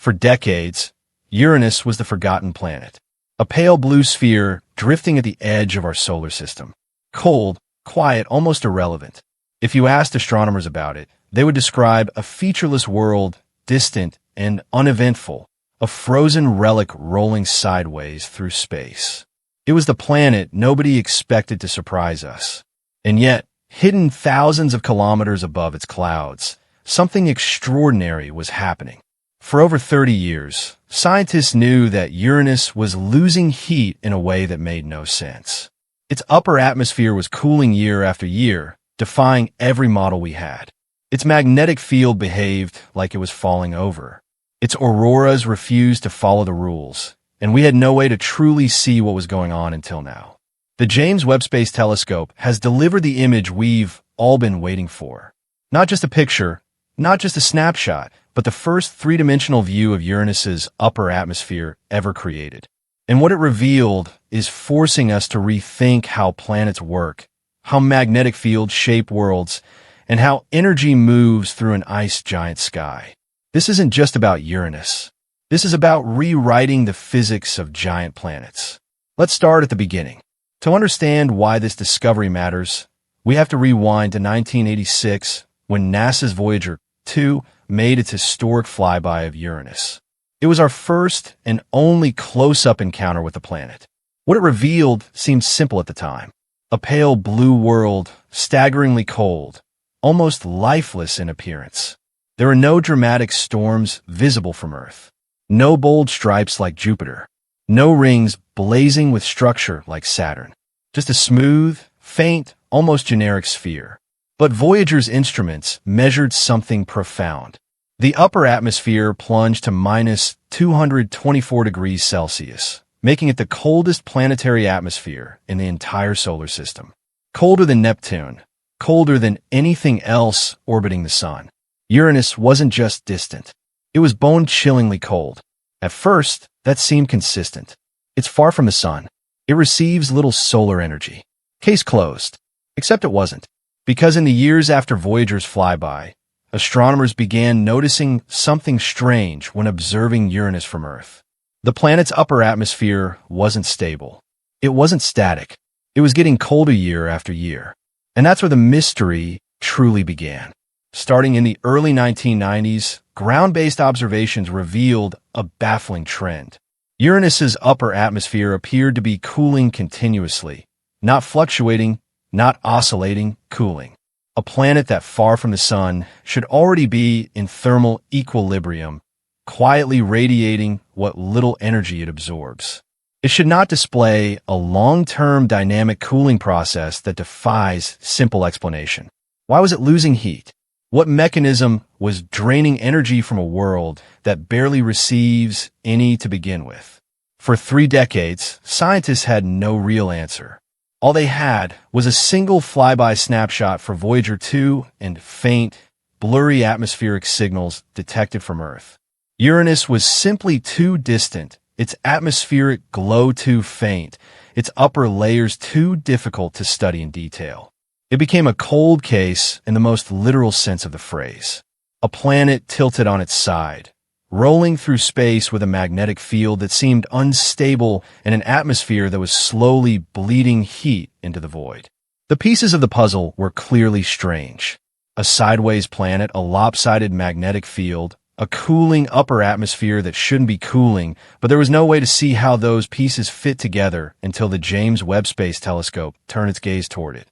For decades, Uranus was the forgotten planet, a pale blue sphere drifting at the edge of our solar system. Cold, quiet, almost irrelevant. If you asked astronomers about it, they would describe a featureless world, distant and uneventful, a frozen relic rolling sideways through space. It was the planet nobody expected to surprise us. And yet, hidden thousands of kilometers above its clouds, something extraordinary was happening. For over 30 years, scientists knew that Uranus was losing heat in a way that made no sense. Its upper atmosphere was cooling year after year, defying every model we had. Its magnetic field behaved like it was falling over. Its auroras refused to follow the rules, and we had no way to truly see what was going on until now. The James Webb Space Telescope has delivered the image we've all been waiting for. Not just a picture, not just a snapshot, but the first three-dimensional view of Uranus's upper atmosphere ever created. And what it revealed is forcing us to rethink how planets work, how magnetic fields shape worlds, and how energy moves through an ice giant sky. This isn't just about Uranus. This is about rewriting the physics of giant planets. Let's start at the beginning. To understand why this discovery matters, we have to rewind to 1986 when NASA's Voyager 2 made its historic flyby of Uranus. It was our first and only close-up encounter with the planet. What it revealed seemed simple at the time. A pale blue world, staggeringly cold, almost lifeless in appearance. There were no dramatic storms visible from Earth. No bold stripes like Jupiter. No rings blazing with structure like Saturn. Just a smooth, faint, almost generic sphere. But Voyager's instruments measured something profound. The upper atmosphere plunged to minus 224 degrees Celsius, making it the coldest planetary atmosphere in the entire solar system. Colder than Neptune, colder than anything else orbiting the Sun. Uranus wasn't just distant. It was bone-chillingly cold. At first, that seemed consistent. It's far from the Sun. It receives little solar energy. Case closed. Except it wasn't. Because in the years after Voyager's flyby, astronomers began noticing something strange when observing Uranus from Earth. The planet's upper atmosphere wasn't stable. It wasn't static. It was getting colder year after year. And that's where the mystery truly began. Starting in the early 1990s, ground-based observations revealed a baffling trend. Uranus's upper atmosphere appeared to be cooling continuously, not fluctuating, not oscillating, cooling. A planet that far from the Sun should already be in thermal equilibrium, quietly radiating what little energy it absorbs. It should not display a long-term dynamic cooling process that defies simple explanation. Why was it losing heat? What mechanism was draining energy from a world that barely receives any to begin with? For 3 decades, scientists had no real answer. All they had was a single flyby snapshot for Voyager 2 and faint, blurry atmospheric signals detected from Earth. Uranus was simply too distant, its atmospheric glow too faint, its upper layers too difficult to study in detail. It became a cold case in the most literal sense of the phrase. A planet tilted on its side, rolling through space with a magnetic field that seemed unstable and an atmosphere that was slowly bleeding heat into the void. The pieces of the puzzle were clearly strange. A sideways planet, a lopsided magnetic field, a cooling upper atmosphere that shouldn't be cooling, but there was no way to see how those pieces fit together until the James Webb Space Telescope turned its gaze toward it.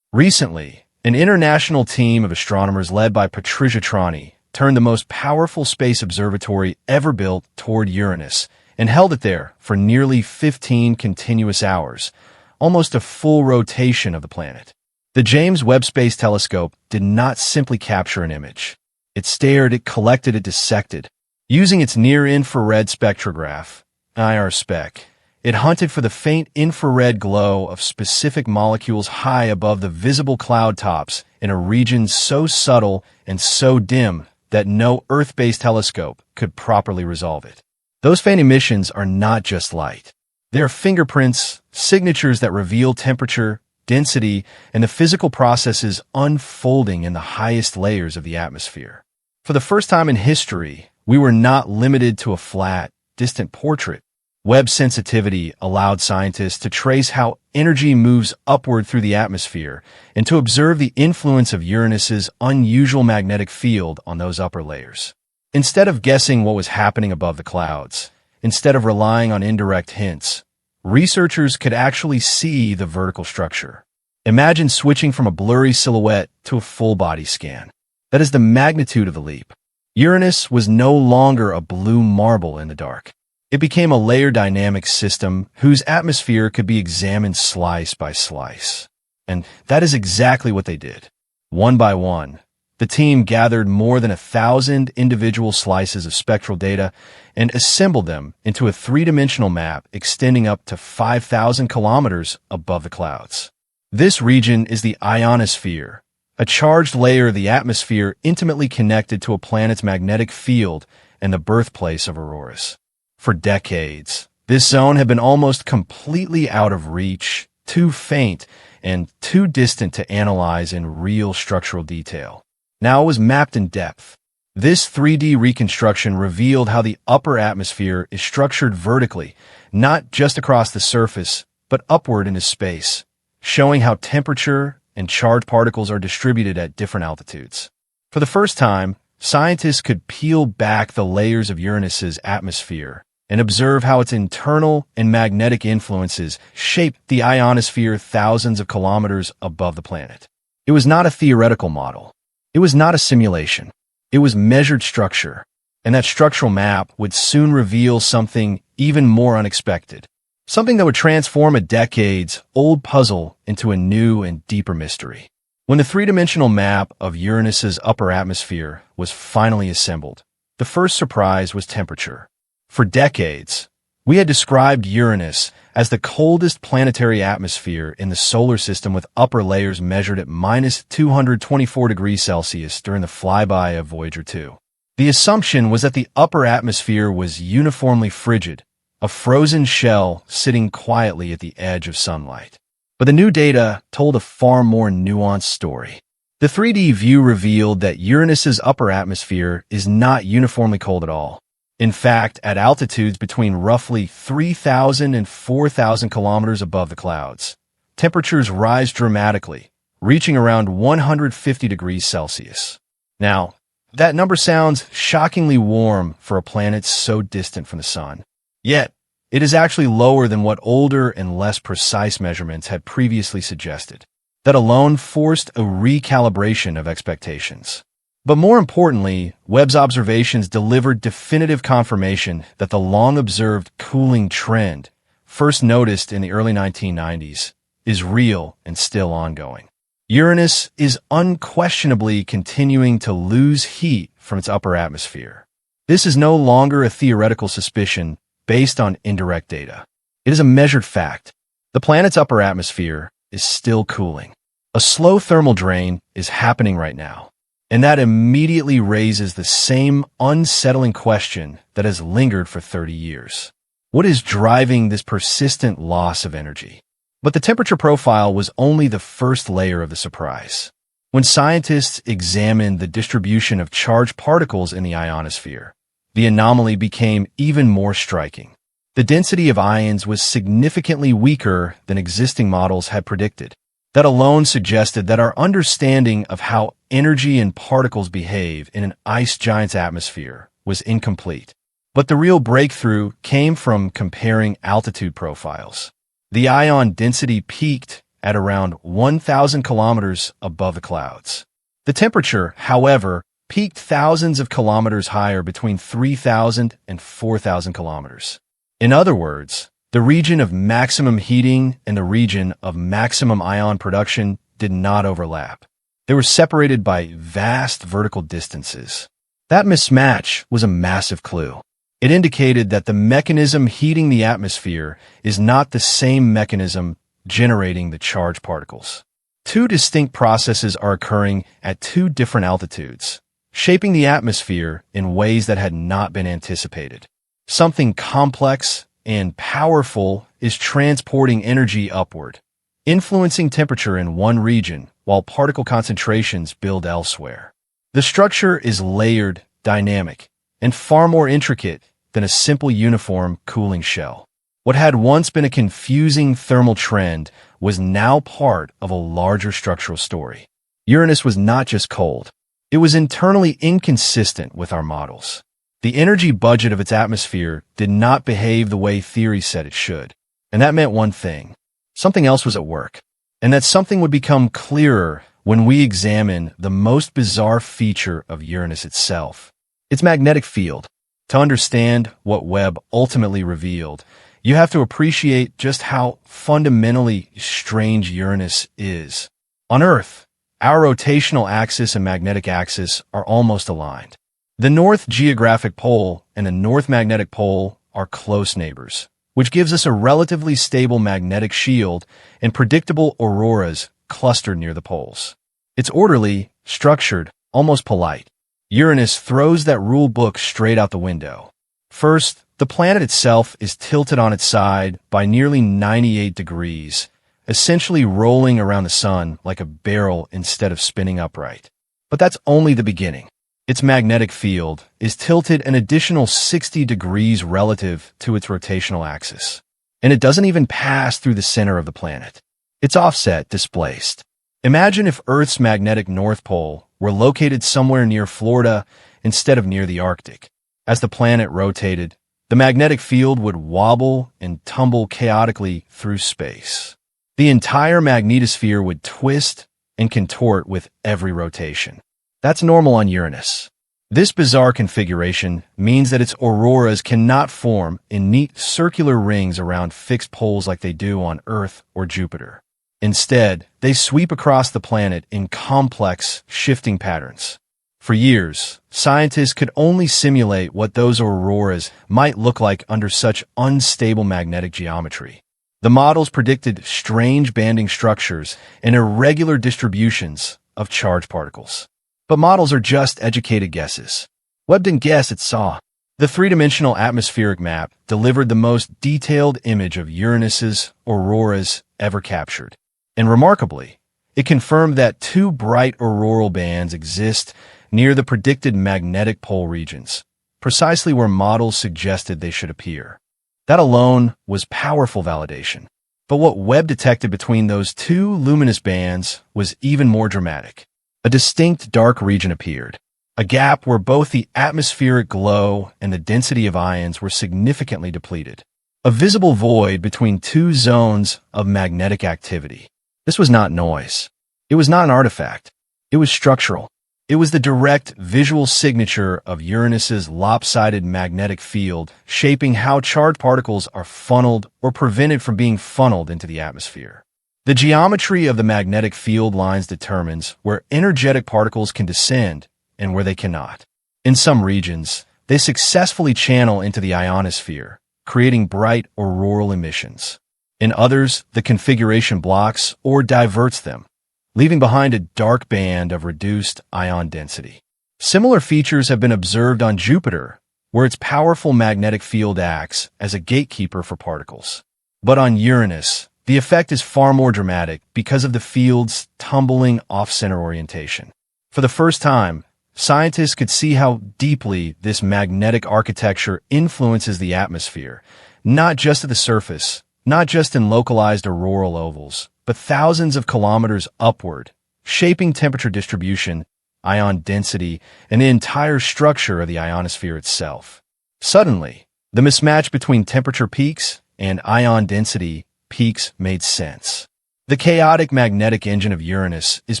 Recently, an international team of astronomers led by Patricia Trani turned the most powerful space observatory ever built toward Uranus and held it there for nearly 15 continuous hours, almost a full rotation of the planet. The James Webb Space Telescope did not simply capture an image. It stared, it collected, it dissected. Using its near-infrared spectrograph, IR-SPEC, it hunted for the faint infrared glow of specific molecules high above the visible cloud tops in a region so subtle and so dim that no Earth-based telescope could properly resolve it. Those faint emissions are not just light. They're fingerprints, signatures that reveal temperature, density, and the physical processes unfolding in the highest layers of the atmosphere. For the first time in history, We were not limited to a flat, distant portrait. Webb sensitivity allowed scientists to trace how energy moves upward through the atmosphere and to observe the influence of Uranus's unusual magnetic field on those upper layers. Instead of guessing what was happening above the clouds, instead of relying on indirect hints, researchers could actually see the vertical structure. Imagine switching from a blurry silhouette to a full-body scan. That is the magnitude of the leap. Uranus was no longer a blue marble in the dark. It became a layered dynamic system whose atmosphere could be examined slice by slice. And that is exactly what they did. One by one, the team gathered more than 1,000 individual slices of spectral data and assembled them into a three-dimensional map extending up to 5,000 kilometers above the clouds. This region is the ionosphere, a charged layer of the atmosphere intimately connected to a planet's magnetic field and the birthplace of auroras. For decades, this zone had been almost completely out of reach, too faint, and too distant to analyze in real structural detail. Now it was mapped in depth. This 3D reconstruction revealed how the upper atmosphere is structured vertically, not just across the surface, but upward into space, showing how temperature and charged particles are distributed at different altitudes. For the first time, scientists could peel back the layers of Uranus's atmosphere and observe how its internal and magnetic influences shape the ionosphere thousands of kilometers above the planet. It was not a theoretical model. It was not a simulation. It was measured structure, and that structural map would soon reveal something even more unexpected, something that would transform a decades-old puzzle into a new and deeper mystery. When the three-dimensional map of Uranus's upper atmosphere was finally assembled, the first surprise was temperature. For decades, we had described Uranus as the coldest planetary atmosphere in the solar system, with upper layers measured at minus 224 degrees Celsius during the flyby of Voyager 2. The assumption was that the upper atmosphere was uniformly frigid, a frozen shell sitting quietly at the edge of sunlight. But the new data told a far more nuanced story. The 3D view revealed that Uranus's upper atmosphere is not uniformly cold at all. In fact, at altitudes between roughly 3,000 and 4,000 kilometers above the clouds, temperatures rise dramatically, reaching around 150 degrees Celsius. Now, that number sounds shockingly warm for a planet so distant from the sun. Yet, it is actually lower than what older and less precise measurements had previously suggested. That alone forced a recalibration of expectations. But more importantly, Webb's observations delivered definitive confirmation that the long-observed cooling trend, first noticed in the early 1990s, is real and still ongoing. Uranus is unquestionably continuing to lose heat from its upper atmosphere. This is no longer a theoretical suspicion based on indirect data. It is a measured fact. The planet's upper atmosphere is still cooling. A slow thermal drain is happening right now. And that immediately raises the same unsettling question that has lingered for 30 years. What is driving this persistent loss of energy? But the temperature profile was only the first layer of the surprise. When scientists examined the distribution of charged particles in the ionosphere, the anomaly became even more striking. The density of ions was significantly weaker than existing models had predicted. That alone suggested that our understanding of how energy and particles behave in an ice giant's atmosphere was incomplete. But the real breakthrough came from comparing altitude profiles. The ion density peaked at around 1,000 kilometers above the clouds. The temperature, however, peaked thousands of kilometers higher, between 3,000 and 4,000 kilometers. In other words, the region of maximum heating and the region of maximum ion production did not overlap. They were separated by vast vertical distances. That mismatch was a massive clue. It indicated that the mechanism heating the atmosphere is not the same mechanism generating the charged particles. Two distinct processes are occurring at two different altitudes, shaping the atmosphere in ways that had not been anticipated. Something complex and powerful is transporting energy upward, influencing temperature in one region while particle concentrations build elsewhere. The structure is layered, dynamic, and far more intricate than a simple uniform cooling shell. What had once been a confusing thermal trend was now part of a larger structural story. Uranus was not just cold. It was internally inconsistent with our models. The energy budget of its atmosphere did not behave the way theory said it should. And that meant one thing. Something else was at work. And that something would become clearer when we examine the most bizarre feature of Uranus itself, its magnetic field. To understand what Webb ultimately revealed, you have to appreciate just how fundamentally strange Uranus is. On Earth, our rotational axis and magnetic axis are almost aligned. The North Geographic Pole and the North Magnetic Pole are close neighbors, which gives us a relatively stable magnetic shield and predictable auroras clustered near the poles. It's orderly, structured, almost polite. Uranus throws that rule book straight out the window. First, the planet itself is tilted on its side by nearly 98 degrees, essentially rolling around the sun like a barrel instead of spinning upright. But that's only the beginning. Its magnetic field is tilted an additional 60 degrees relative to its rotational axis. And it doesn't even pass through the center of the planet. It's offset, displaced. Imagine if Earth's magnetic North Pole were located somewhere near Florida instead of near the Arctic. As the planet rotated, the magnetic field would wobble and tumble chaotically through space. The entire magnetosphere would twist and contort with every rotation. That's normal on Uranus. This bizarre configuration means that its auroras cannot form in neat circular rings around fixed poles like they do on Earth or Jupiter. Instead, they sweep across the planet in complex, shifting patterns. For years, scientists could only simulate what those auroras might look like under such unstable magnetic geometry. The models predicted strange banding structures and irregular distributions of charged particles. But models are just educated guesses. Webb didn't guess, it saw. The three-dimensional atmospheric map delivered the most detailed image of Uranus's auroras ever captured. And remarkably, it confirmed that two bright auroral bands exist near the predicted magnetic pole regions, precisely where models suggested they should appear. That alone was powerful validation. But what Webb detected between those two luminous bands was even more dramatic. A distinct dark region appeared, a gap where both the atmospheric glow and the density of ions were significantly depleted. A visible void between two zones of magnetic activity. This was not noise. It was not an artifact. It was structural. It was the direct visual signature of Uranus's lopsided magnetic field, shaping how charged particles are funneled or prevented from being funneled into the atmosphere. The geometry of the magnetic field lines determines where energetic particles can descend and where they cannot. In some regions, they successfully channel into the ionosphere, creating bright auroral emissions. In others, the configuration blocks or diverts them, leaving behind a dark band of reduced ion density. Similar features have been observed on Jupiter, where its powerful magnetic field acts as a gatekeeper for particles. But on Uranus, the effect is far more dramatic because of the field's tumbling off-center orientation. For the first time, scientists could see how deeply this magnetic architecture influences the atmosphere, not just at the surface, not just in localized auroral ovals, but thousands of kilometers upward, shaping temperature distribution, ion density, and the entire structure of the ionosphere itself. Suddenly, the mismatch between temperature peaks and ion density peaks made sense. The chaotic magnetic engine of Uranus is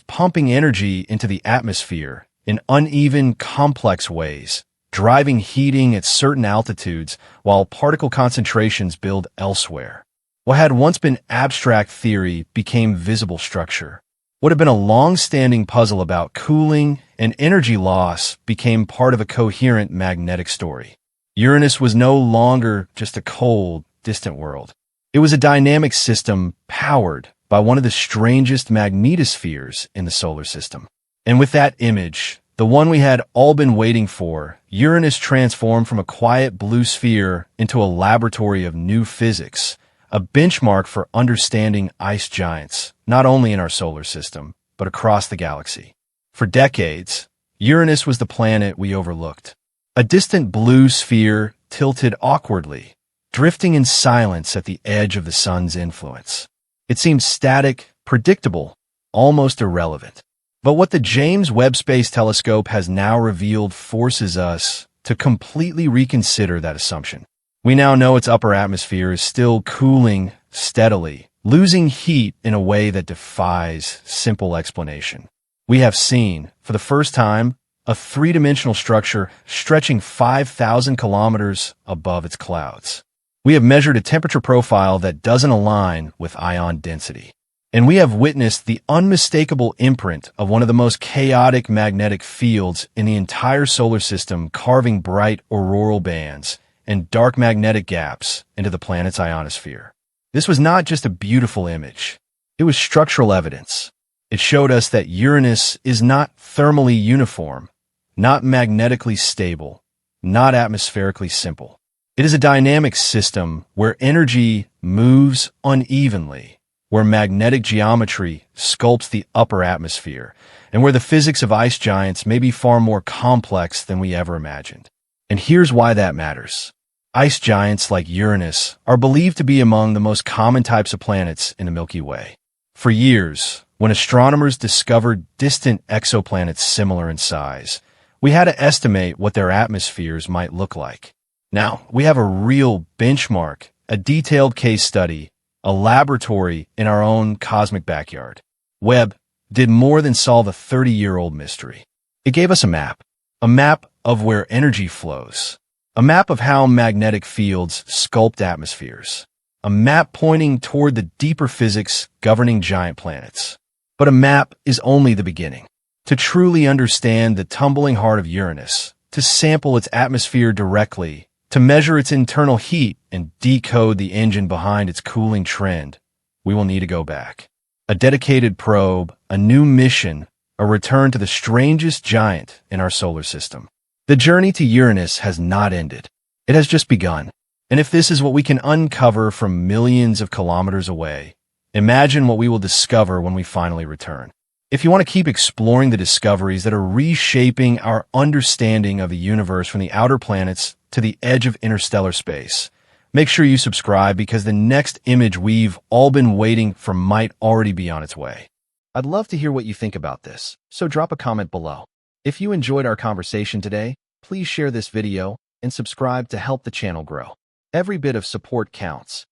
pumping energy into the atmosphere in uneven, complex ways, driving heating at certain altitudes while particle concentrations build elsewhere. What had once been abstract theory became visible structure. What had been a long-standing puzzle about cooling and energy loss became part of a coherent magnetic story. Uranus was no longer just a cold, distant world. It was a dynamic system powered by one of the strangest magnetospheres in the solar system. And with that image, the one we had all been waiting for, Uranus transformed from a quiet blue sphere into a laboratory of new physics, a benchmark for understanding ice giants, not only in our solar system, but across the galaxy. For decades, Uranus was the planet we overlooked, A distant blue sphere tilted awkwardly, drifting in silence at the edge of the sun's influence. It seemed static, predictable, almost irrelevant. But what the James Webb Space Telescope has now revealed forces us to completely reconsider that assumption. We now know its upper atmosphere is still cooling steadily, losing heat in a way that defies simple explanation. We have seen, for the first time, a three-dimensional structure stretching 5,000 kilometers above its clouds. We have measured a temperature profile that doesn't align with ion density. And we have witnessed the unmistakable imprint of one of the most chaotic magnetic fields in the entire solar system, carving bright auroral bands and dark magnetic gaps into the planet's ionosphere. This was not just a beautiful image. It was structural evidence. It showed us that Uranus is not thermally uniform, not magnetically stable, not atmospherically simple. It is a dynamic system where energy moves unevenly, where magnetic geometry sculpts the upper atmosphere, and where the physics of ice giants may be far more complex than we ever imagined. And here's why that matters. Ice giants like Uranus are believed to be among the most common types of planets in the Milky Way. For years, when astronomers discovered distant exoplanets similar in size, we had to estimate what their atmospheres might look like. Now, we have a real benchmark, a detailed case study, a laboratory in our own cosmic backyard. Webb did more than solve a 30-year-old mystery. It gave us a map of where energy flows, a map of how magnetic fields sculpt atmospheres, a map pointing toward the deeper physics governing giant planets. But a map is only the beginning. To truly understand the tumbling heart of Uranus, to sample its atmosphere directly, to measure its internal heat and decode the engine behind its cooling trend, we will need to go back. A dedicated probe, a new mission, a return to the strangest giant in our solar system. The journey to Uranus has not ended. It has just begun. And if this is what we can uncover from millions of kilometers away, imagine what we will discover when we finally return. If you want to keep exploring the discoveries that are reshaping our understanding of the universe from the outer planets to the edge of interstellar space, make sure you subscribe because the next image we've all been waiting for might already be on its way. I'd love to hear what you think about this, so drop a comment below. If you enjoyed our conversation today, please share this video and subscribe to help the channel grow. Every bit of support counts.